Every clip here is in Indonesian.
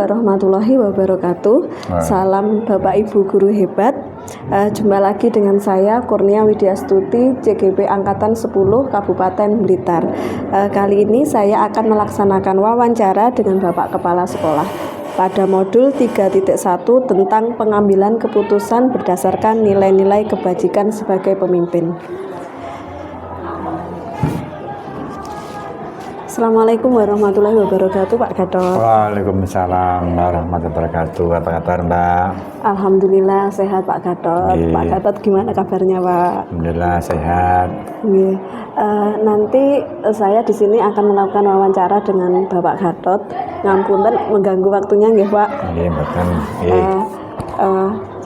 warahmatullahi wabarakatuh. Salam Bapak Ibu guru hebat. Jumpa lagi dengan saya Kurnia Widyastuti, CGP Angkatan 10 Kabupaten Blitar. Kali ini saya akan melaksanakan wawancara dengan Bapak Kepala Sekolah pada modul 3.1 tentang pengambilan keputusan berdasarkan nilai-nilai kebajikan sebagai pemimpin. Assalamualaikum warahmatullahi wabarakatuh, Pak Gatot. Waalaikumsalam warahmatullahi wabarakatuh. Apa kabar, Mbak? Alhamdulillah sehat, Pak Gatot. Pak Gatot gimana kabarnya, Pak? Alhamdulillah sehat. Nanti saya di sini akan melakukan wawancara dengan Bapak Gatot. Ngapunten mengganggu waktunya nggih, Pak? Iya, betul.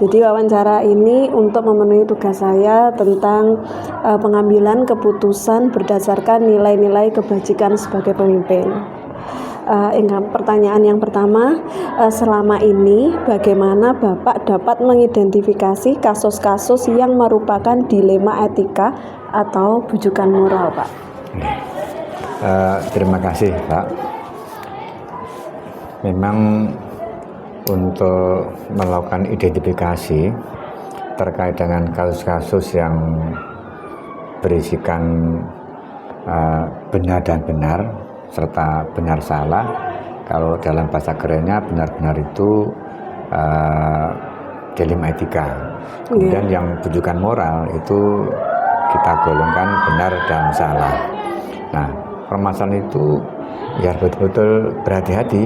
Jadi wawancara ini untuk memenuhi tugas saya tentang pengambilan keputusan berdasarkan nilai-nilai kebajikan sebagai pemimpin. Pertanyaan yang pertama, selama ini bagaimana Bapak dapat mengidentifikasi kasus-kasus yang merupakan dilema etika atau bujukan moral, Pak? Terima kasih, Pak. Memang untuk melakukan identifikasi terkait dengan kasus-kasus yang berisikan benar dan benar serta benar salah, kalau dalam bahasa kerennya benar-benar itu dilema etika. Kemudian yang bujukan moral itu kita golongkan benar dan salah. Nah, permasalahan itu ya betul-betul berhati-hati,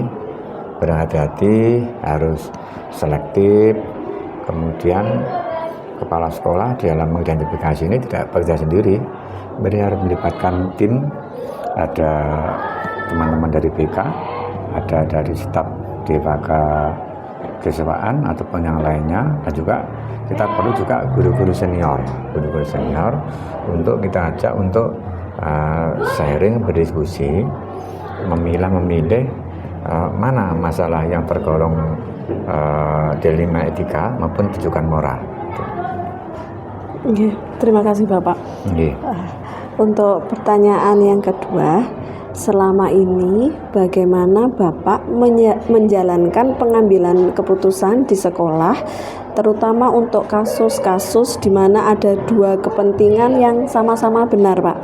harus selektif. Kemudian kepala sekolah di dalam mengidentifikasi ini tidak bekerja sendiri, harus melibatkan tim, ada teman-teman dari BK, ada dari staf DPK kesewaan ataupun yang lainnya, dan juga kita perlu juga guru-guru senior untuk kita ajak untuk sharing, berdiskusi, memilih mana masalah yang tergolong dilema etika maupun bujukan moral. Terima kasih, Bapak. Untuk pertanyaan yang kedua, selama ini bagaimana Bapak menjalankan pengambilan keputusan di sekolah, terutama untuk kasus-kasus di mana ada dua kepentingan yang sama-sama benar, Pak,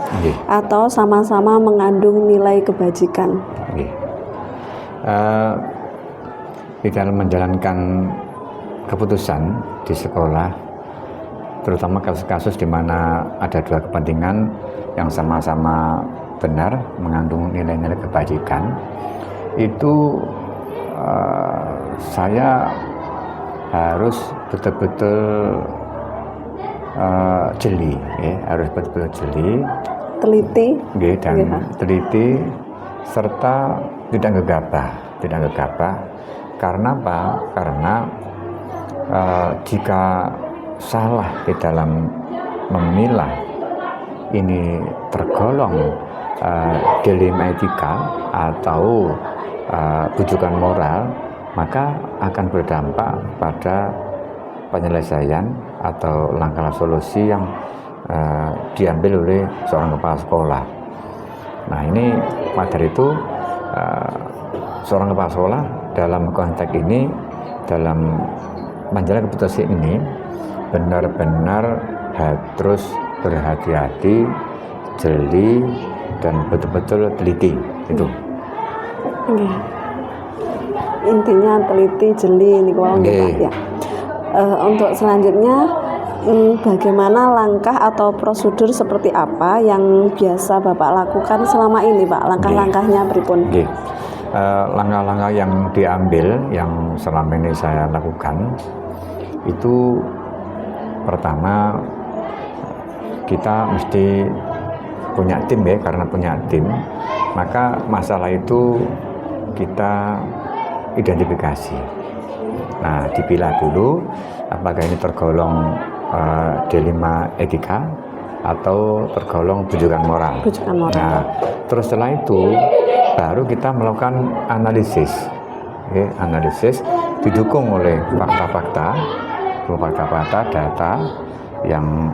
atau sama-sama mengandung nilai kebajikan? Di dalam menjalankan keputusan di sekolah, terutama kasus-kasus di mana ada dua kepentingan yang sama-sama benar mengandung nilai-nilai kebajikan, itu saya harus betul-betul jeli, teliti, teliti, serta tidak gegabah. Karena apa? Karena jika salah di dalam memilah ini tergolong dilema etika atau bujukan moral, maka akan berdampak pada penyelesaian atau langkah solusi yang diambil oleh seorang kepala sekolah. Nah, ini pada itu seorang kepala sekolah dalam konteks ini, dalam menjalankan keputusan ini benar-benar harus berhati-hati, jeli, dan betul-betul teliti. Itu. Intinya teliti, jeli, ini kalau ya. Untuk selanjutnya, bagaimana langkah atau prosedur seperti apa yang biasa Bapak lakukan selama ini, Pak? Langkah-langkahnya pripun? Langkah-langkah yang diambil, yang selama ini saya lakukan, itu pertama kita mesti punya tim, karena punya tim, maka masalah itu kita identifikasi. Nah, dipilah dulu apakah ini tergolong dilema etika atau tergolong bujukan moral. Nah, terus setelah itu baru kita melakukan analisis. Analisis didukung oleh fakta-fakta, data yang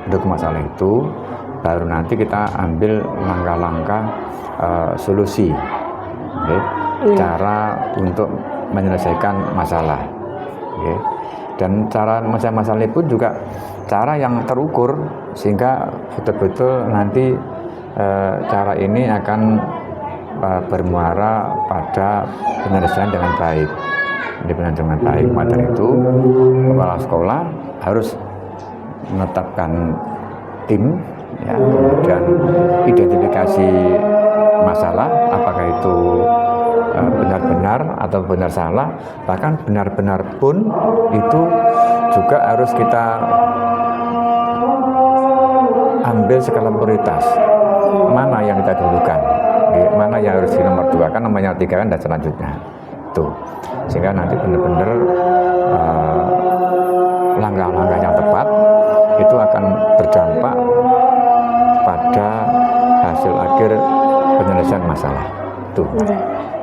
mendukung masalah itu, baru nanti kita ambil langkah-langkah solusi, cara untuk menyelesaikan masalah. Okay. Dan cara menyelesaikan masalah pun juga cara yang terukur, sehingga betul-betul nanti cara ini akan bermuara pada penyelesaian dengan baik. Dengan baik. Maka itu kepala sekolah harus menetapkan tim, ya, kemudian identifikasi masalah, apakah itu benar-benar atau benar salah, bahkan benar-benar pun itu juga harus kita ambil skala prioritas, mana yang kita dulukan, mana yang harus di nomor 2, kan nomor 3 kan dan selanjutnya itu, sehingga nanti benar-benar langkah-langkah yang tepat itu akan berdampak pada hasil akhir penyelesaian masalah itu.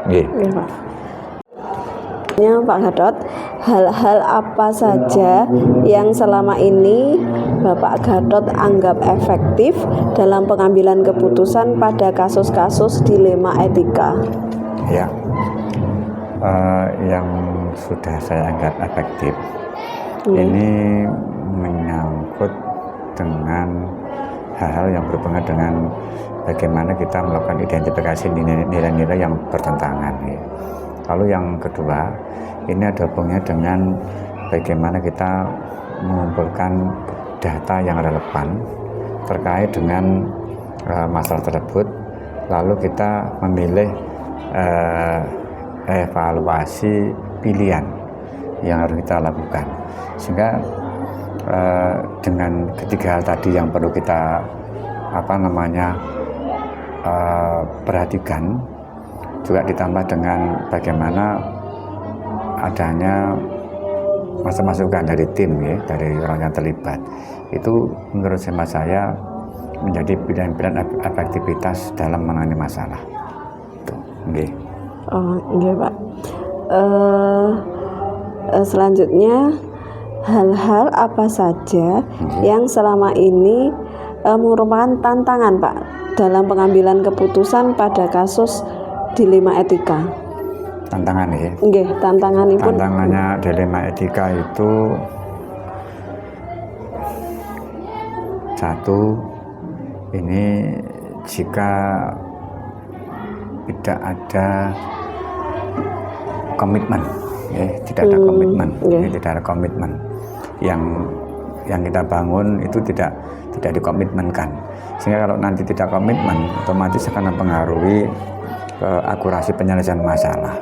Iya, Pak. Pak Gatot, hal-hal apa saja yang selama ini Bapak Gatot anggap efektif dalam pengambilan keputusan pada kasus-kasus dilema etika? Ya, yang sudah saya anggap efektif ini menyangkut dengan hal-hal yang berhubungan dengan bagaimana kita melakukan identifikasi nilai-nilai yang bertentangan. Lalu yang kedua, ini ada hubungannya dengan bagaimana kita mengumpulkan data yang relevan terkait dengan masalah tersebut, lalu kita memilih evaluasi pilihan yang harus kita lakukan, sehingga dengan ketiga hal tadi yang perlu kita perhatikan, juga ditambah dengan bagaimana adanya masukan dari tim, ya, dari orang yang terlibat, itu menurut saya menjadi pilihan-pilihan efektivitas dalam menangani masalah. Okay. Oh iya Pak. Selanjutnya, hal-hal apa saja yang selama ini merupakan tantangan Pak dalam pengambilan keputusan pada kasus dilema etika? Tantangan ya? Nggih, tantanganipun. Tantangannya dilema etika itu satu, ini jika tidak ada komitmen, ya, tidak ada komitmen, ya, tidak ada komitmen yang kita bangun itu tidak dikomitmenkan, sehingga kalau nanti tidak komitmen otomatis akan mempengaruhi akurasi penyelesaian masalah,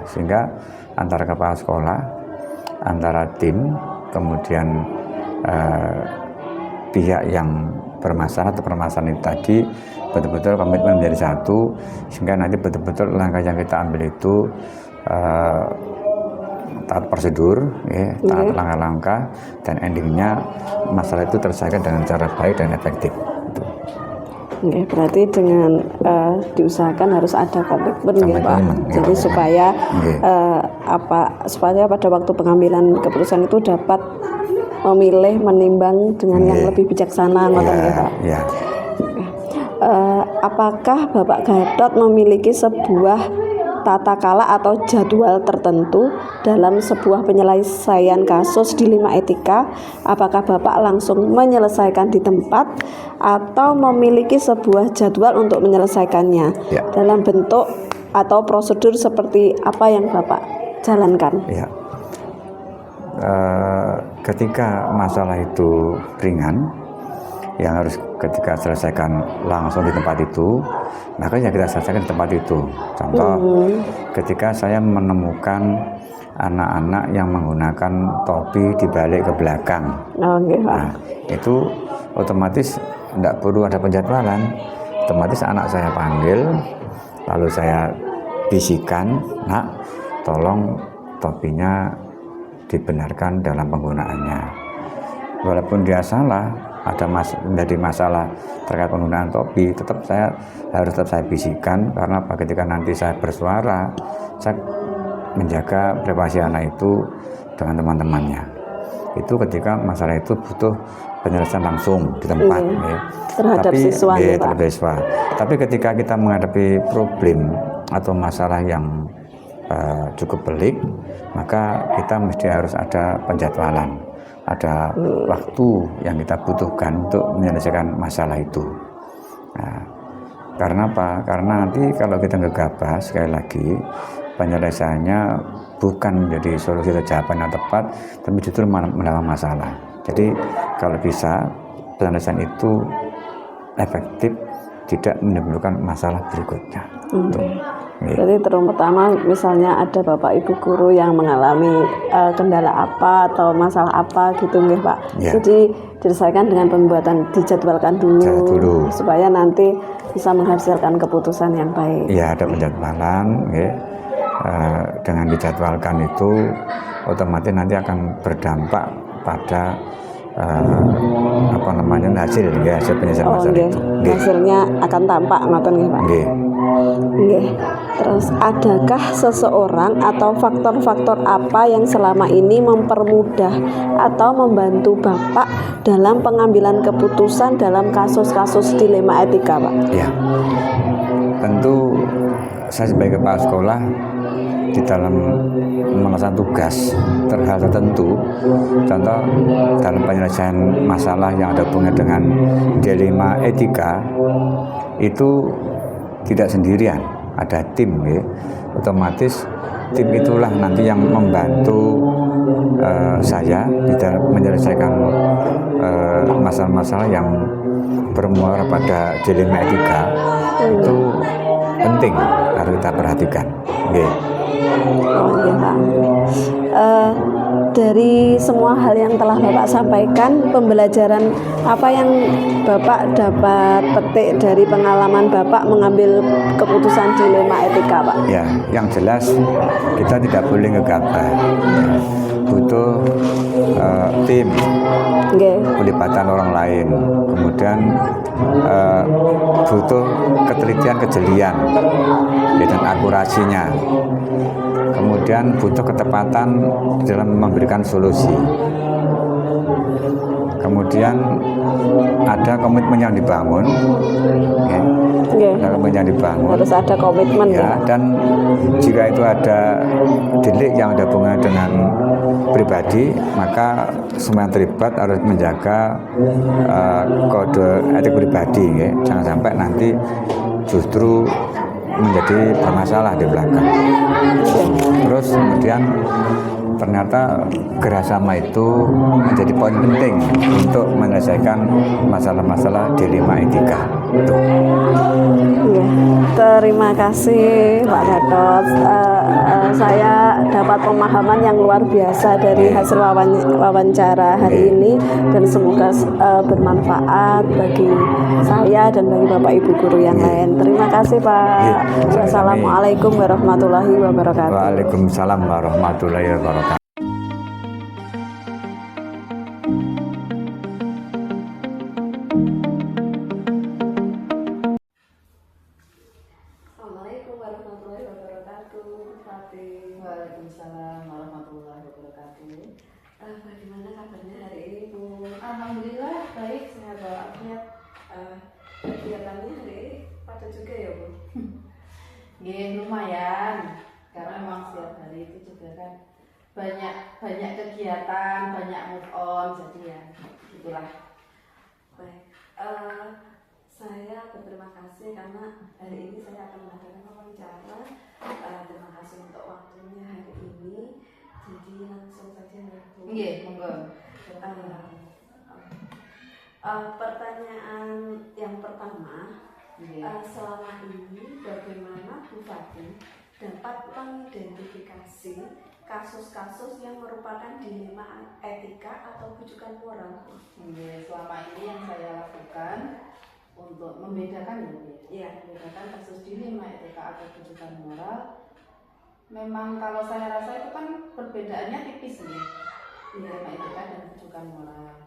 sehingga antara kepala sekolah, antara tim, kemudian pihak yang bermasalah atau permasalahan itu tadi betul-betul komitmen menjadi satu, sehingga nanti betul-betul langkah yang kita ambil itu taat prosedur, ya, taat langkah-langkah, dan endingnya masalah itu terselesaikan dengan cara baik dan efektif. Oke, berarti dengan diusahakan harus ada komitmen, ya Pak. Jadi supaya supaya pada waktu pengambilan keputusan itu dapat memilih, menimbang dengan yang lebih bijaksana, Pak. Ya. Apakah Bapak Gatot memiliki sebuah tata kala atau jadwal tertentu dalam sebuah penyelesaian kasus dilema etika? Apakah Bapak langsung menyelesaikan di tempat atau memiliki sebuah jadwal untuk menyelesaikannya dalam bentuk atau prosedur seperti apa yang Bapak jalankan? Ya. Ketika masalah itu ringan, yang harus ketika selesaikan langsung di tempat itu, maka ya kita selesaikan di tempat itu. Contoh, ketika saya menemukan anak-anak yang menggunakan topi dibalik ke belakang, nah, itu otomatis tidak perlu ada penjadwalan, otomatis anak saya panggil, lalu saya bisikan, nak, tolong topinya dibenarkan dalam penggunaannya. Walaupun dia salah, ada menjadi masalah terkait penggunaan topi, saya bisikan, karena ketika nanti saya bersuara, saya menjaga privasi anak itu dengan teman-temannya. Itu ketika masalah itu butuh penyelesaian langsung di tempat, terhadap siswa. Tapi ketika kita menghadapi problem atau masalah yang cukup pelik, maka kita mesti harus ada penjadwalan, ada waktu yang kita butuhkan untuk menyelesaikan masalah itu. Nah, karena apa? Karena nanti kalau kita gegabah, sekali lagi penyelesaiannya bukan menjadi solusi atau jawaban yang tepat, tapi justru menambah masalah. Jadi kalau bisa penyelesaian itu efektif, tidak menimbulkan masalah berikutnya. Jadi terutama misalnya ada Bapak Ibu guru yang mengalami kendala apa atau masalah apa gitu nggih Pak. Ya. Jadi diselesaikan dengan pembuatan, dijadwalkan dulu supaya nanti bisa menghasilkan keputusan yang baik. Ya, ada penjadwalan nggih. Dengan dijadwalkan itu otomatis nanti akan berdampak pada hasil penyelesaian masalah itu. Hasilnya akan tampak ngoten nggih Pak. Nggih. Terus adakah seseorang atau faktor-faktor apa yang selama ini mempermudah atau membantu Bapak dalam pengambilan keputusan dalam kasus-kasus dilema etika, Pak? Ya. Tentu saya sebagai kepala sekolah di dalam melaksanakan tugas terhadap tertentu, contoh dalam penyelesaian masalah yang ada hubungan dengan dilema etika, itu tidak sendirian, ada tim ya. Otomatis tim itulah nanti yang membantu saya di dalam menyelesaikan masalah-masalah yang bermuara pada dilema etika. Itu penting, harus kita perhatikan. Pak. Dari semua hal yang telah Bapak sampaikan, pembelajaran apa yang Bapak dapat petik dari pengalaman Bapak mengambil keputusan dilema etika, Pak? Ya, yang jelas kita tidak boleh gegabah. Butuh tim, pelibatan orang lain, kemudian butuh ketelitian, kejelian, dan akurasinya. Kemudian butuh ketepatan dalam memberikan solusi. Kemudian ada komitmen yang dibangun, ada komitmen yang dibangun. Harus ada komitmen ya. Dan jika itu ada delik yang ada hubungan dengan pribadi, maka semua yang terlibat harus menjaga kode etik pribadi, ya. Jangan sampai nanti justru menjadi bermasalah di belakang. Terus kemudian ternyata kerjasama itu menjadi poin penting untuk menyelesaikan masalah-masalah dilema etika. Terima kasih Pak Gatot. Saya dapat pemahaman yang luar biasa dari hasil wawancara hari ini, dan semoga bermanfaat bagi saya dan bagi Bapak Ibu guru yang lain. Terima kasih Pak. Wassalamualaikum warahmatullahi wabarakatuh. Waalaikumsalam warahmatullahi wabarakatuh. Assalamualaikum warahmatullahi wabarakatuh. Fatih. Waalaikumsalam warahmatullahi wabarakatuh. Bagaimana kabarnya hari ini, Bu? Alhamdulillah baik, sehat walafiat. Kegiatannya hari ini padat juga ya, Bu? Lumayan, karena memang setiap hari itu juga kan banyak kegiatan, banyak move on, jadi ya gitulah. Baik, saya berterima kasih karena hari ini saya akan mengadakan wawancara. Terima kasih untuk waktunya hari ini. Jadi langsung saja ya, Bu. Monggo. Pertanyaan yang pertama, selama ini bagaimana Bu Fatih dapat mengidentifikasi kasus-kasus yang merupakan dilema etika atau bujukan moral? Selama ini yang saya lakukan untuk membedakan membedakan kasus dilema etika atau bujukan moral, memang kalau saya rasa itu kan perbedaannya tipis nih, dilema etika dan bujukan moral.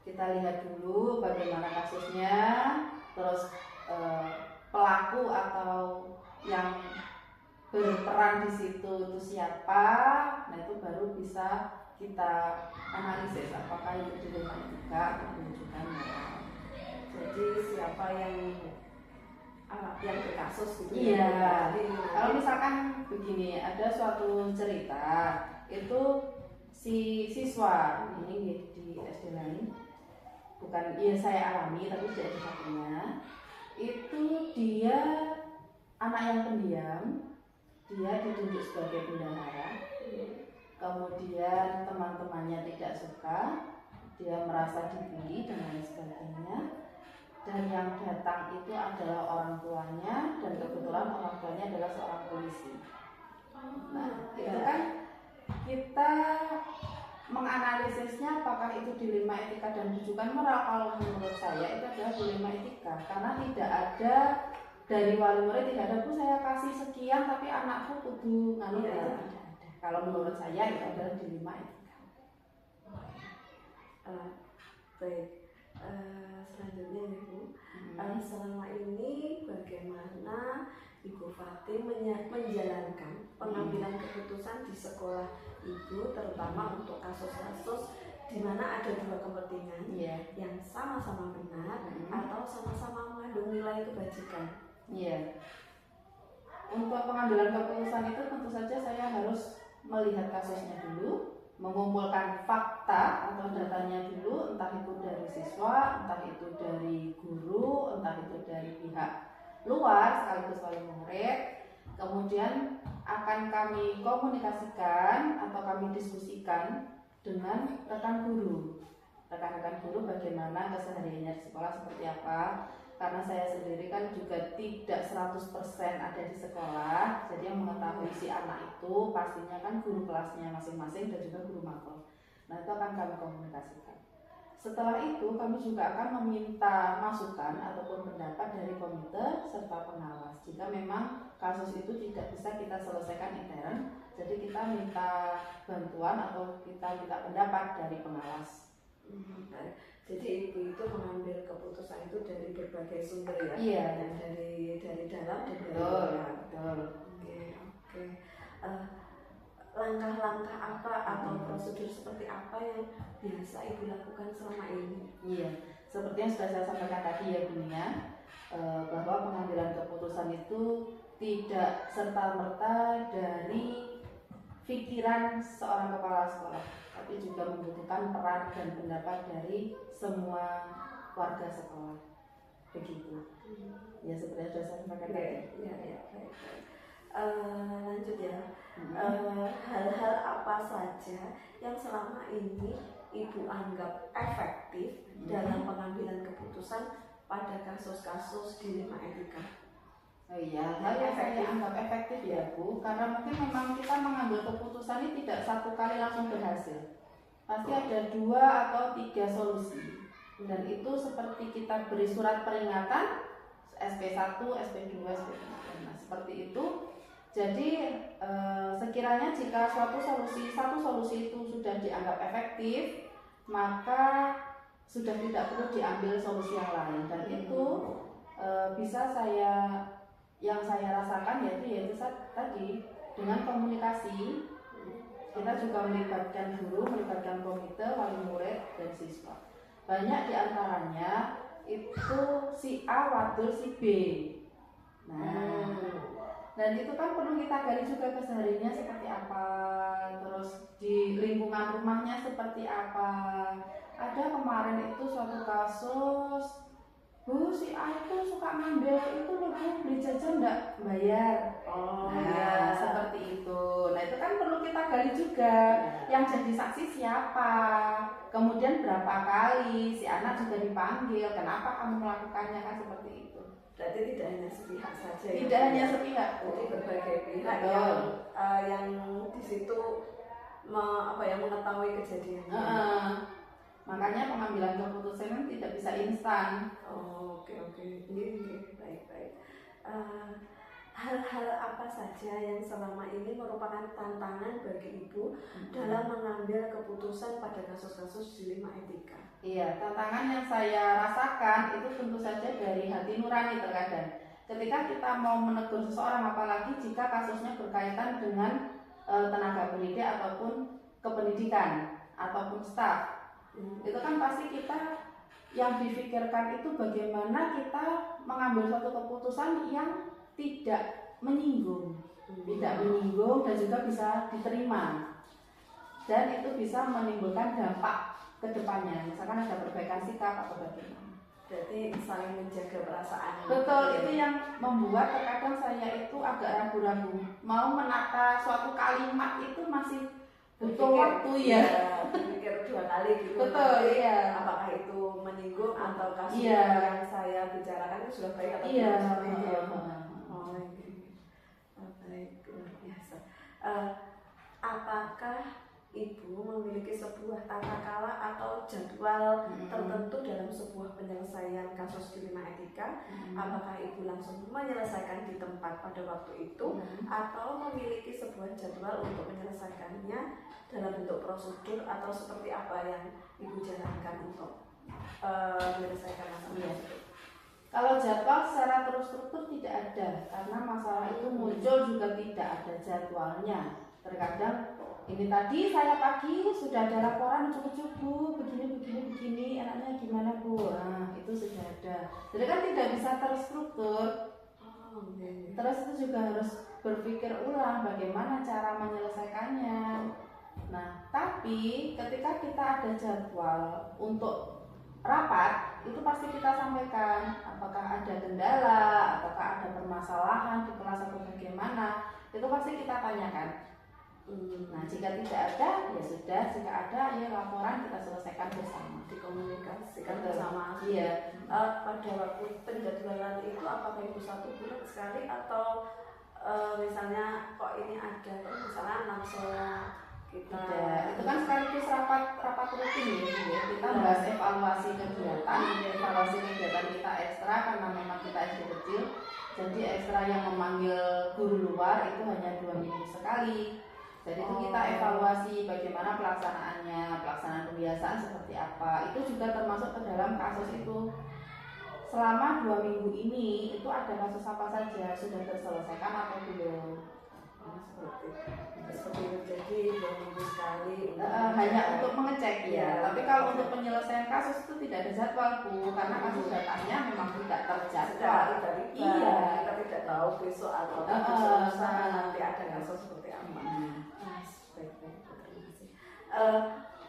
Kita lihat dulu bagaimana kasusnya, terus pelaku atau yang berperan di situ itu siapa. Nah itu baru bisa kita analisis apakah itu dilema etika atau bujukan moral. Jadi siapa yang yang berkasus gitu. Iya. Jadi, Kalau misalkan begini, ada suatu cerita itu si siswa ini di SD lain, bukan ya saya alami tapi tidak di satunya, itu dia anak yang pendiam, dia ditunjuk sebagai bendahara, kemudian teman-temannya tidak suka, dia merasa dibully dan lain sebagainya, dan yang datang itu adalah orang tuanya, dan kebetulan orang tuanya adalah seorang polisi. Nah, itu kan kita menganalisisnya apakah itu dilema etika dan rujukan moral. Kalau menurut saya itu adalah dilema etika, karena tidak ada dari wali murid, tidak ada, Bu saya kasih sekian tapi anakku kudu nganu, itu tidak ada. Kalau menurut saya itu adalah dilema etika. Baik, selanjutnya ya Bu, selama ini bagaimana Ibu Fatim menjalankan pengambilan keputusan di sekolah Ibu, terutama untuk kasus-kasus di mana ada dua kepentingan yang sama-sama benar atau sama-sama mengandung nilai kebajikan? Untuk pengambilan keputusan itu tentu saja saya harus melihat kasusnya dulu, mengumpulkan fakta atau datanya dulu, entah itu dari siswa, entah itu dari guru, entah itu dari pihak luar sekaligus wali murid. Kemudian akan kami komunikasikan atau kami diskusikan dengan rekan guru. Rekan-rekan guru bagaimana kesehariannya di sekolah seperti apa, karena saya sendiri kan juga tidak 100% ada di sekolah, jadi yang mengetahui si anak itu pastinya kan guru kelasnya masing-masing dan juga guru makro. Nah, itu akan kami komunikasikan. Setelah itu kami juga akan meminta masukan ataupun pendapat dari komite serta pengawas. Jika memang kasus itu tidak bisa kita selesaikan intern, jadi kita minta bantuan atau kita minta pendapat dari pengawas. Jadi Ibu itu mengambil keputusan itu dari berbagai sumber ya? Iya. Dari dalam dan dari Betul, luar. betul. Oke. Langkah-langkah apa atau prosedur seperti apa yang biasa Ibu lakukan selama ini? Iya, seperti yang sudah saya sampaikan tadi ya Bunia, bahwa pengambilan keputusan itu tidak serta-merta dari pikiran seorang kepala sekolah, tapi juga membutuhkan peran dan pendapat dari semua warga sekolah. Begitu. Ya seperti yang sudah saya sampaikan tadi. Ya, baik. Lanjut ya. Hal-hal apa saja yang selama ini Ibu anggap efektif dalam pengambilan keputusan pada kasus-kasus dilema etika? Oh iya, hal yang saya anggap efektif ya Bu, karena mungkin memang kita mengambil keputusan ini tidak satu kali langsung berhasil. Pasti ada 2 atau 3 solusi, dan itu seperti kita beri surat peringatan SP1, SP2, SP3. Nah, seperti itu. Jadi sekiranya jika satu solusi itu sudah dianggap efektif, maka sudah tidak perlu diambil solusi yang lain, dan itu bisa yang saya rasakan yaitu tadi dengan komunikasi. Kita juga melibatkan guru, melibatkan komite, wali murid, dan siswa. Banyak diantaranya itu si A wadul si B. Nah, dan itu kan perlu kita gali juga kesehariannya seperti apa, terus di lingkungan rumahnya seperti apa. Ada kemarin itu suatu kasus, Bu, si A itu suka ngambil itu loh Bu, beli jajan enggak bayar. Seperti itu. Nah, itu kan perlu kita gali juga. Yang jadi saksi siapa, kemudian berapa kali, si anak juga dipanggil, kenapa kamu melakukannya, kan seperti itu. Berarti tidak hanya sepihak saja. Tidak hanya sepihak, jadi berbagai pihak yang di situ mengetahui kejadiannya. Makanya pengambilan keputusan tidak bisa instan. Oke. Baik. Hal-hal apa saja yang selama ini merupakan tantangan bagi Ibu dalam mengambil keputusan pada kasus-kasus dilema etika? Iya, tantangan yang saya rasakan itu tentu saja dari hati nurani terkadang. Ketika kita mau menegur seseorang, apalagi jika kasusnya berkaitan dengan tenaga pendidik ataupun kependidikan ataupun staf, itu kan pasti kita yang difikirkan itu bagaimana kita mengambil suatu keputusan yang tidak menyinggung, dan juga bisa diterima, dan itu bisa menimbulkan dampak ke depannya, misalkan ada perbaikan sikap atau bagaimana. Berarti saling menjaga perasaan. Betul, itu yang membuat terkadang saya itu agak ragu-ragu mau menata suatu kalimat itu masih butuh waktu ya. Berpikir 2 kali gitu. Betul, iya. Apakah itu menyinggung atau kasus Iya. yang saya bicarakan itu sudah baik atau Iya. tidak seperti itu. Baik, luar biasa. Apakah Ibu memiliki sebuah tata cara atau jadwal tertentu dalam sebuah penyelesaian kasus dilema etika? Apakah Ibu langsung menyelesaikan di tempat pada waktu itu, atau memiliki sebuah jadwal untuk menyelesaikannya dalam bentuk prosedur, atau seperti apa yang Ibu jalankan untuk menyelesaikan masalah tersebut? Kalau jadwal secara terstruktur tidak ada, karena masalah itu muncul juga tidak ada jadwalnya. Terkadang ini tadi saya pagi sudah ada laporan cukup begini, enaknya gimana Bu? Nah, itu sudah ada. Jadi kan tidak bisa terstruktur. Terus itu juga harus berpikir ulang bagaimana cara menyelesaikannya. Nah, tapi ketika kita ada jadwal untuk rapat, itu pasti kita sampaikan apakah ada kendala, apakah ada permasalahan di kelas atau bagaimana, itu pasti kita tanyakan. Nah, jika tidak ada, ya sudah. Jika ada, ya laporan kita selesaikan bersama, dikomunikasikan bersama. Iya. Pada waktu penjadwalan itu apakah Ibu 1 bulan sekali, atau misalnya kok ini ada misalnya langsung kita? Itu kan sekaligus rapat rutin ya. Kita bahas evaluasi kegiatan kita ekstra karena memang kita SD kecil. Jadi ekstra yang memanggil guru luar itu hanya 2 minggu sekali. Jadi itu kita evaluasi bagaimana pelaksanaan kebiasaan seperti apa. Itu juga termasuk ke dalam kasus itu. Selama 2 minggu ini itu ada kasus apa saja, sudah terselesaikan atau belum? Seperti itu. Jadi 2 minggu sekali. Hanya untuk mengecek ya. Tapi kalau untuk penyelesaian kasus itu tidak ada jadwal Bu, karena kasus datanya memang tidak terjadwal. Iya. Kita tidak tahu besok atau nanti ada kasus seperti apa. Baik, terima kasih.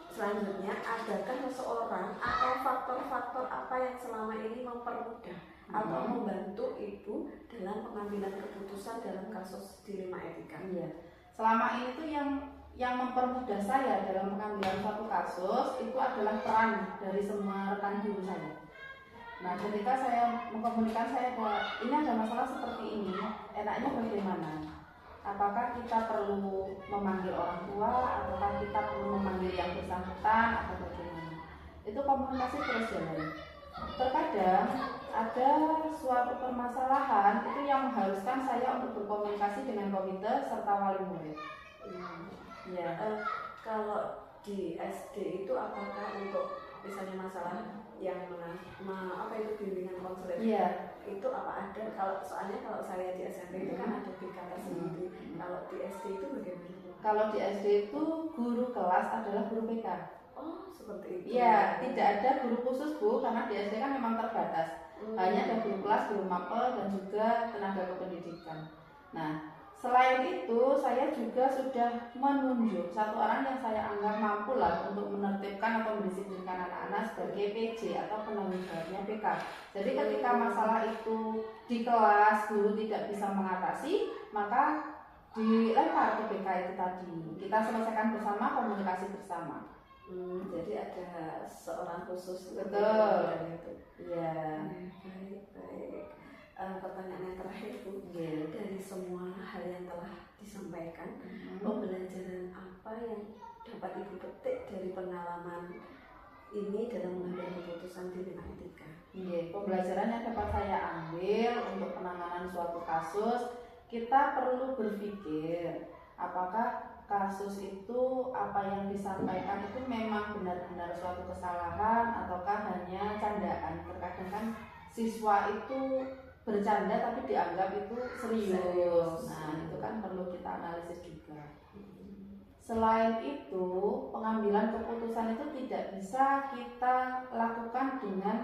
Selanjutnya, adakah seseorang atau faktor-faktor apa yang selama ini mempermudah atau membantu Ibu dalam pengambilan keputusan dalam kasus dilema etika? Iya. Selama ini tuh yang mempermudah saya dalam pengambilan suatu kasus itu adalah peran dari semua rekan guru saya. Nah, ketika saya mengkomunikasikan ini ada masalah seperti ini, enaknya bagaimana? Apakah kita perlu memanggil orang tua, ataukah kita perlu memanggil yang bersangkutan, atau bagaimana? Itu komunikasi terus jalan. Terkadang ada suatu permasalahan itu yang mengharuskan saya untuk berkomunikasi dengan komite serta wali murid. Ya. Kalau di SD itu apakah untuk misalnya masalah yang apa itu bimbingan konseling? Iya. Itu apa ada? Kalau soalnya kalau saya di SMP itu kan ada BK sendiri. Kalau di SD itu bagaimana? Kalau di SD itu guru kelas adalah guru BK. Oh, seperti itu. Iya, tidak ada guru khusus Bu, karena di SD kan memang terbatas. Hanya ada guru kelas, guru mapel, dan juga tenaga kependidikan. Nah, selain itu saya juga sudah menunjuk satu orang yang saya anggap mampu lah untuk menertibkan atau mendisiplinkan anak-anak sebagai PJ atau penanggung jawabnya BK. Jadi ketika masalah itu di kelas guru tidak bisa mengatasi, maka dilempar ke BK itu tadi. Kita selesaikan bersama, komunikasi bersama. Jadi ada seorang khusus. Betul. Iya. Baik. Pertanyaan yang terakhir Bu, dari semua hal yang telah disampaikan, pembelajaran apa yang dapat Ibu petik dari pengalaman ini dalam mengambil keputusan dilema etika? Pembelajaran yang dapat saya ambil untuk penanganan suatu kasus, kita perlu berpikir apakah kasus itu apa yang disampaikan itu memang benar-benar suatu kesalahan ataukah hanya candaan. Terkadang kan siswa itu bercanda tapi dianggap itu serius. Nah, itu kan perlu kita analisis juga. Selain itu, pengambilan keputusan keputusan itu tidak bisa kita lakukan dengan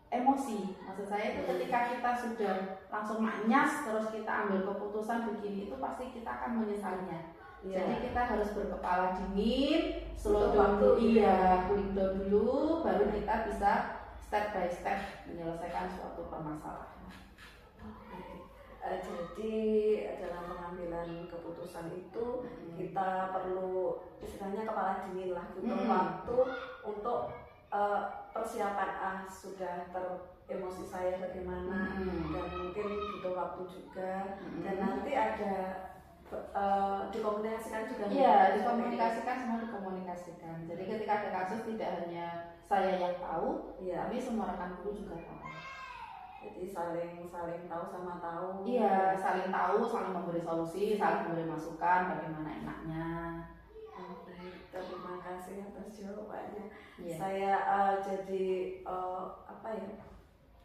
emosi. Maksud saya itu ketika kita sudah langsung manyas terus kita ambil keputusan begini, itu pasti kita akan menyesalinya. Jadi kita harus berkepala dingin, slow down dulu, cooling down dulu, baru kita bisa step by step menyelesaikan suatu permasalahan. Jadi dalam pengambilan keputusan itu kita perlu istilahnya kepala dingin lah, butuh waktu untuk persiapan sudah emosi saya bagaimana, dan mungkin butuh waktu juga, dan nanti ada dikomunikasikan juga. Iya, dikomunikasikan, semua dikomunikasikan. Jadi ketika ada kasus tidak hanya saya yang tahu, tapi semua rekan guru juga tahu. Jadi saling tahu sama tahu. Iya, saling tahu, saling memberi solusi, saling memberi masukan bagaimana enaknya. Terima kasih atas jawabannya. Iya. Saya jadi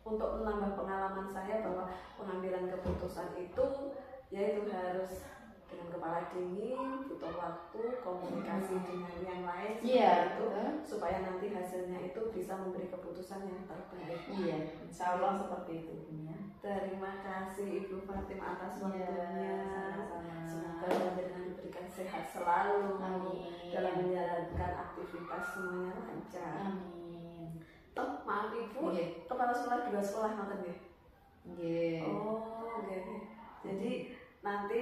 untuk menambah pengalaman saya bahwa pengambilan keputusan itu yaitu harus dengan kepala dingin, butuh waktu, komunikasi dengan yang lain, itu supaya nanti hasilnya itu bisa memberi keputusan yang terbaik. Iya, insya Allah seperti itu. Terima kasih Ibu Fatima atas waktunya. Semoga dengan diberikan sehat selalu. Amin. Dalam menjalankan aktivitas semuanya lancar. Amin. Oh, maaf Ibu, kepala sekolah 2 sekolah nonton ya? Iya. Oh, oke. Jadi nanti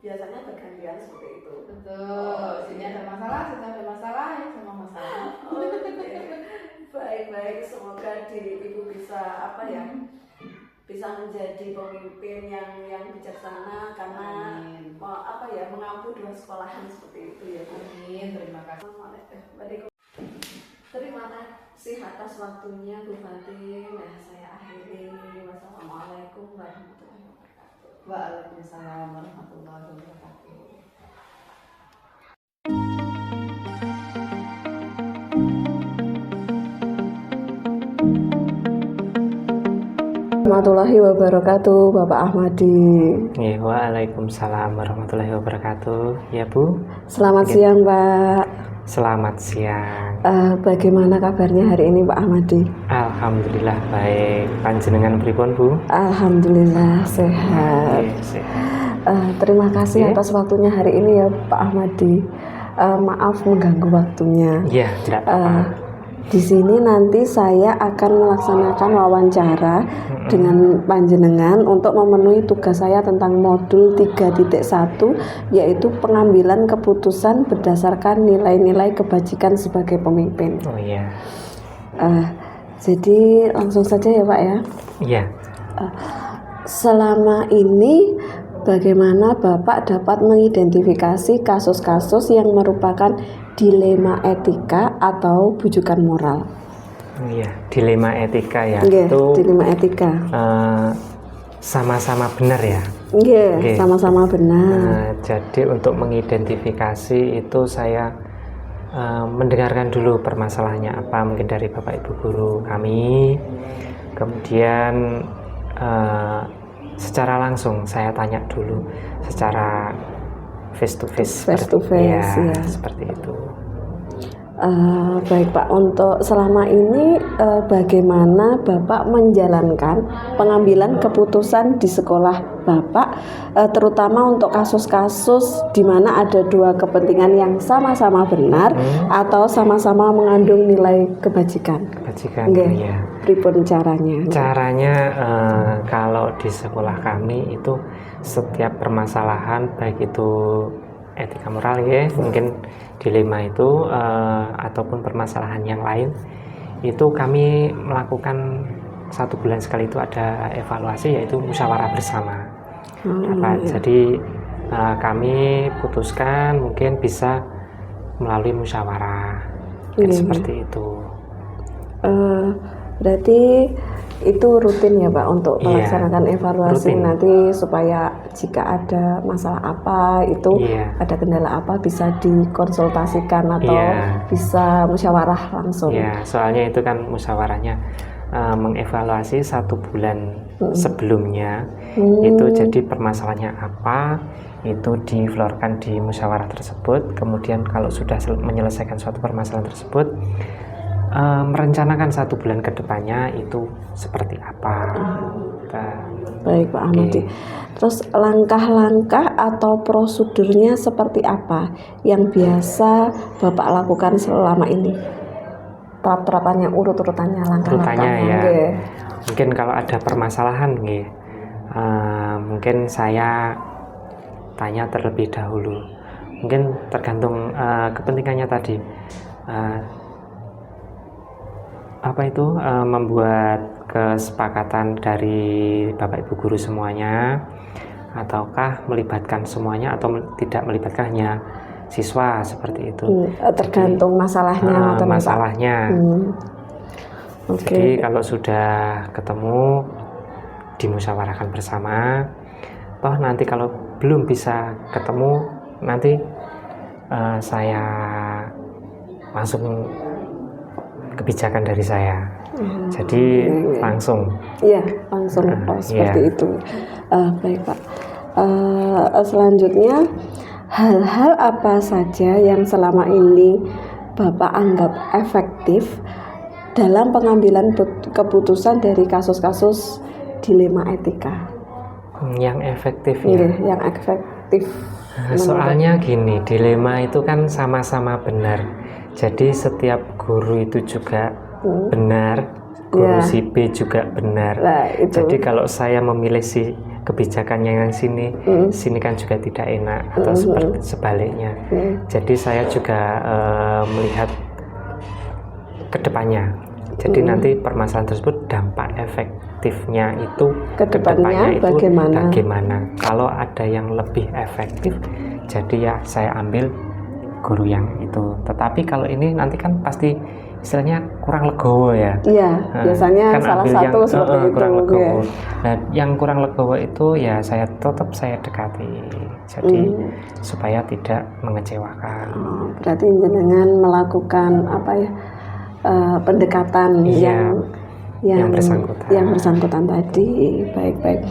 biasanya bergantian seperti itu. Betul. Sini ada masalah, sini ada masalah, ya semua masalah. Baik. Semoga Ibu bisa bisa menjadi pemimpin yang bijaksana, karena mengampu 2 sekolahan seperti itu ya. Amin. Terima kasih. Terima kasih atas waktunya Bu Fatim. Saya akhiri. Wassalamualaikum warahmatullahi wabarakatuh. Waalaikumsalam warahmatullahi wabarakatuh. Warahmatullahi wabarakatuh, Bapak Ahmadi. Waalaikumsalam warahmatullahi wabarakatuh. Ya Bu. Selamat siang Pak. Selamat siang. Bagaimana kabarnya hari ini Pak Ahmadi? Alhamdulillah baik. Panjenengan pripun Bu? Alhamdulillah sehat. Sehat. Terima kasih atas waktunya hari ini ya Pak Ahmadi. Maaf mengganggu waktunya. Iya, tidak apa-apa. Di sini nanti saya akan melaksanakan wawancara dengan panjenengan untuk memenuhi tugas saya tentang modul 3.1, yaitu pengambilan keputusan berdasarkan nilai-nilai kebajikan sebagai pemimpin. Oh iya. Jadi langsung saja ya Pak ya. Iya. Selama ini bagaimana Bapak dapat mengidentifikasi kasus-kasus yang merupakan dilema etika atau bujukan moral? Iya, dilema etika ya. Itu dilema etika. Sama-sama benar ya. Iya, sama-sama benar. Jadi untuk mengidentifikasi itu saya mendengarkan dulu permasalahannya apa, mungkin dari Bapak Ibu guru kami. Kemudian secara langsung saya tanya dulu secara face to face ya. Seperti itu. Baik Pak, untuk selama ini bagaimana Bapak menjalankan pengambilan keputusan di sekolah Bapak, terutama untuk kasus-kasus di mana ada 2 kepentingan yang sama-sama benar atau sama-sama mengandung nilai kebajikan. Ya. Pripun caranya? Caranya kalau di sekolah kami itu setiap permasalahan baik itu etika moral ya, mungkin dilema itu ataupun permasalahan yang lain itu kami melakukan 1 bulan sekali itu ada evaluasi, yaitu musyawarah bersama. Jadi kami putuskan mungkin bisa melalui musyawarah seperti itu. Berarti itu rutin ya Pak untuk melaksanakan evaluasi rutin. Nanti supaya jika ada masalah apa itu ada kendala apa bisa dikonsultasikan atau bisa musyawarah langsung. Soalnya itu kan musyawarahnya mengevaluasi 1 bulan sebelumnya itu jadi permasalahannya apa, itu diflorkan di musyawarah tersebut. Kemudian kalau sudah menyelesaikan suatu permasalahan tersebut, merencanakan 1 bulan ke depannya itu seperti apa. Baik Pak Ahmadi. Terus langkah-langkah atau prosedurnya seperti apa yang biasa Bapak lakukan selama ini? Terapannya, urut-urutannya, langkah-langkahnya ya. Mungkin kalau ada permasalahan mungkin saya tanya terlebih dahulu. Mungkin tergantung kepentingannya tadi. Membuat kesepakatan dari Bapak Ibu guru semuanya, ataukah melibatkan semuanya atau tidak melibatkan hanya siswa seperti itu. Tergantung masalahnya. Masalahnya. Jadi kalau sudah ketemu dimusyawarahkan bersama. Toh nanti kalau belum bisa ketemu, nanti saya langsung kebijakan dari saya. Jadi langsung. Iya, langsung seperti itu. Baik Pak. Selanjutnya, hal-hal apa saja yang selama ini Bapak anggap efektif dalam pengambilan keputusan dari kasus-kasus dilema etika? Yang efektif ya? Yang efektif. Soalnya gini, dilema itu kan sama-sama benar. Jadi setiap guru itu juga benar, guru si B juga benar. Jadi kalau saya memilih si kebijakannya yang sini kan juga tidak enak, atau sebaliknya. Jadi saya juga melihat ke depannya. Jadi nanti permasalahan tersebut dampak efektifnya itu ke depannya itu bagaimana. Kalau ada yang lebih efektif, jadi ya saya ambil guru yang itu. Tetapi kalau ini nanti kan pasti istilahnya kurang legowo ya. Iya, biasanya kan salah satu yang, seperti itu. Kurang legowo. Nah, yang kurang legowo itu ya saya dekati. Jadi supaya tidak mengecewakan. Berarti dengan melakukan pendekatan yang bersangkutan tadi. Baik.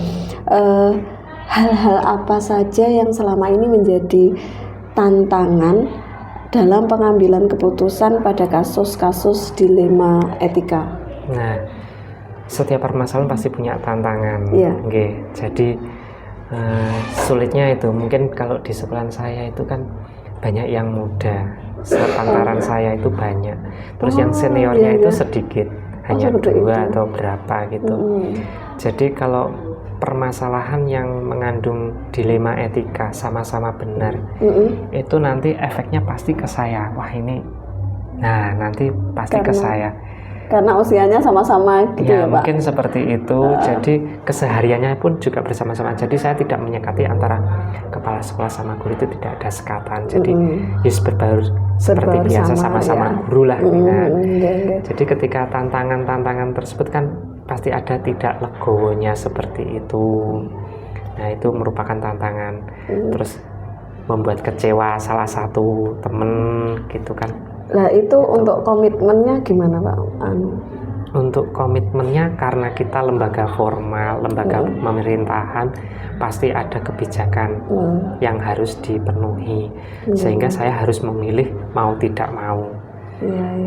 Hal-hal apa saja yang selama ini menjadi tantangan dalam pengambilan keputusan pada kasus-kasus dilema etika? Nah, setiap permasalahan pasti punya tantangan. Jadi sulitnya itu mungkin kalau di sekolahan saya itu kan banyak yang muda, sepantaran saya itu banyak. Terus yang seniornya itu sedikit, hanya 2 atau berapa gitu. Jadi kalau permasalahan yang mengandung dilema etika sama-sama benar, itu nanti efeknya pasti ke saya. Wah ini, nah nanti pasti ke saya. Karena usianya sama-sama gitu ya Pak? Mungkin seperti itu. Jadi kesehariannya pun juga bersama-sama. Jadi saya tidak menyekati antara kepala sekolah sama guru, itu tidak ada sekatan. Jadi berbaur seperti biasa sama-sama guru lah. Jadi ketika tantangan tersebut kan pasti ada tidak legowonya seperti itu. Nah itu merupakan tantangan. Terus membuat kecewa salah satu temen gitu kan. Nah itu untuk komitmennya gimana Pak? Untuk komitmennya karena kita lembaga formal, lembaga pemerintahan, pasti ada kebijakan yang harus dipenuhi, sehingga saya harus memilih mau tidak mau.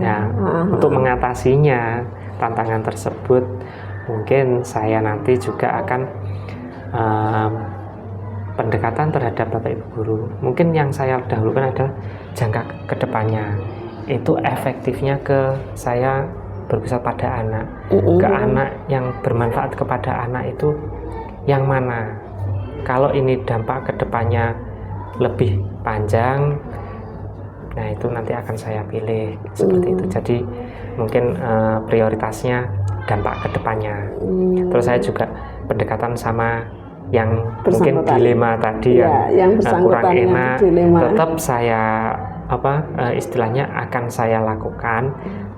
Nah, untuk mengatasinya tantangan tersebut, mungkin saya nanti juga akan pendekatan terhadap Bapak Ibu guru. Mungkin yang saya dahulukan adalah jangka kedepannya. Itu efektifnya ke saya berpusat pada anak, ke anak yang bermanfaat kepada anak itu yang mana. Kalau ini dampak kedepannya lebih panjang, nah itu nanti akan saya pilih seperti itu. Jadi mungkin prioritasnya dampak kedepannya. Terus saya juga pendekatan sama yang mungkin dilema tadi yang kurang enak, tetap saya istilahnya akan saya lakukan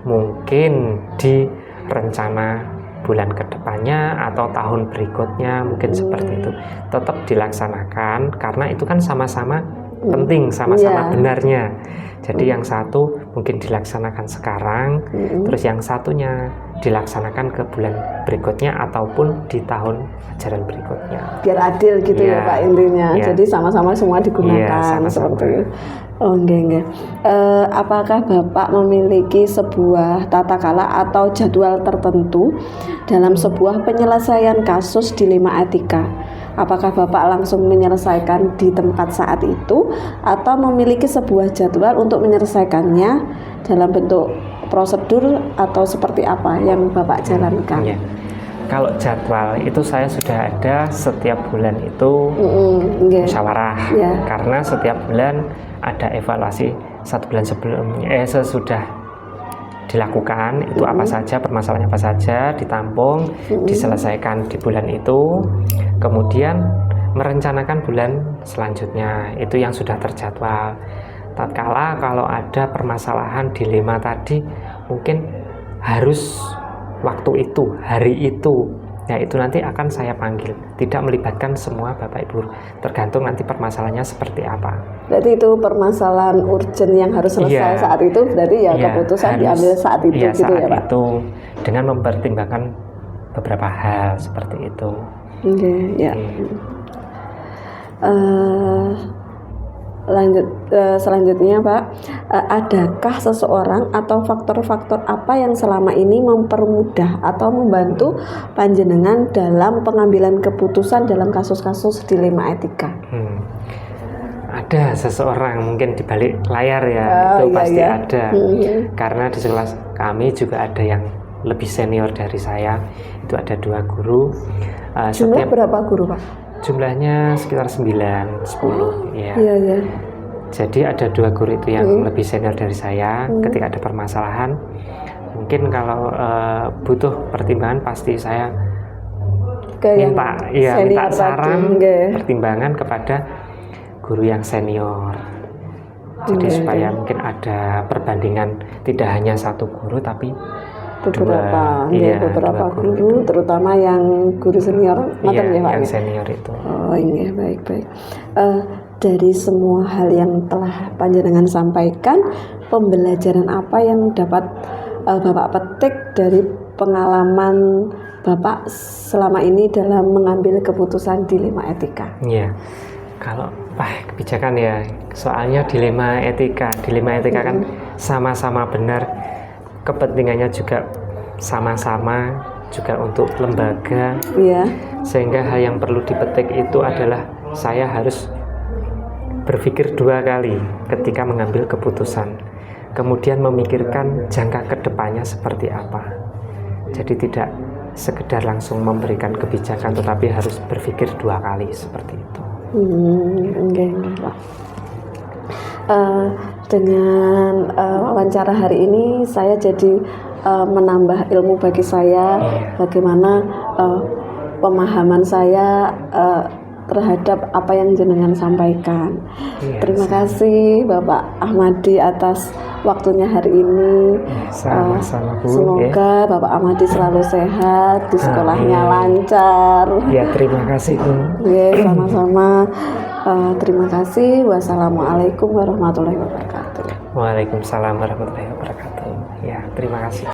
mungkin di rencana bulan kedepannya atau tahun berikutnya, mungkin seperti itu tetap dilaksanakan karena itu kan sama-sama penting, sama-sama benarnya. Jadi yang satu mungkin dilaksanakan sekarang, terus yang satunya dilaksanakan ke bulan berikutnya ataupun di tahun ajaran berikutnya. Biar adil gitu ya Pak intinya. Jadi sama-sama semua digunakan sama-sama. seperti itu. Oh enggak. Apakah Bapak memiliki sebuah tata kala atau jadwal tertentu dalam sebuah penyelesaian kasus dilema etika? Apakah Bapak langsung menyelesaikan di tempat saat itu atau memiliki sebuah jadwal untuk menyelesaikannya dalam bentuk prosedur atau seperti apa yang Bapak jalankan? Ya. Kalau jadwal itu saya sudah ada setiap bulan itu musyawarah, karena setiap bulan ada evaluasi 1 bulan sebelumnya sesudah dilakukan itu apa saja, permasalahannya apa saja, ditampung, diselesaikan di bulan itu, kemudian merencanakan bulan selanjutnya itu yang sudah terjadwal. Tatkala kalau ada permasalahan dilema tadi mungkin harus waktu itu, hari itu, ya itu nanti akan saya panggil, tidak melibatkan semua Bapak Ibu, tergantung nanti permasalahannya seperti apa. Berarti itu permasalahan urgent yang harus selesai saat itu, berarti keputusan diambil saat itu gitu saat ya Pak? itu, dengan mempertimbangkan beberapa hal seperti itu. Selanjutnya Pak, adakah seseorang atau faktor-faktor apa yang selama ini mempermudah atau membantu panjenengan dalam pengambilan keputusan dalam kasus-kasus dilema etika? Ada seseorang mungkin di balik layar ya, itu pasti ada. Karena di sekolah kami juga ada yang lebih senior dari saya, itu ada 2 guru. Jumlah berapa guru Pak? Jumlahnya sekitar 9-10 ya. Jadi ada 2 guru itu yang lebih senior dari saya. Ketika ada permasalahan, mungkin kalau butuh pertimbangan pasti saya minta saran, pertimbangan kepada guru yang senior. Jadi supaya mungkin ada perbandingan, tidak hanya 1 guru tapi beberapa guru, terutama yang guru senior, yang senior itu. Oh iya, baik. Dari semua hal yang telah panjenengan sampaikan, pembelajaran apa yang dapat Bapak petik dari pengalaman Bapak selama ini dalam mengambil keputusan dilema etika? Iya, kalau kebijakan ya, soalnya dilema etika kan sama-sama benar. Kepentingannya juga sama-sama, juga untuk lembaga, sehingga hal yang perlu dipetik itu adalah saya harus berpikir 2 kali ketika mengambil keputusan, kemudian memikirkan jangka kedepannya seperti apa. Jadi tidak sekedar langsung memberikan kebijakan, tetapi harus berpikir 2 kali seperti itu. Dengan wawancara hari ini saya jadi menambah ilmu bagi saya, bagaimana pemahaman saya terhadap apa yang jenengan sampaikan. Terima kasih Bapak Ahmadi atas waktunya hari ini. Sama-sama Bu. Semoga Bapak Ahmadi selalu sehat, di sekolahnya lancar. Ya, terima kasih Bu. Sama-sama. Terima kasih. Wassalamualaikum warahmatullahi wabarakatuh. Waalaikumsalam warahmatullahi wabarakatuh. Ya, terima kasih.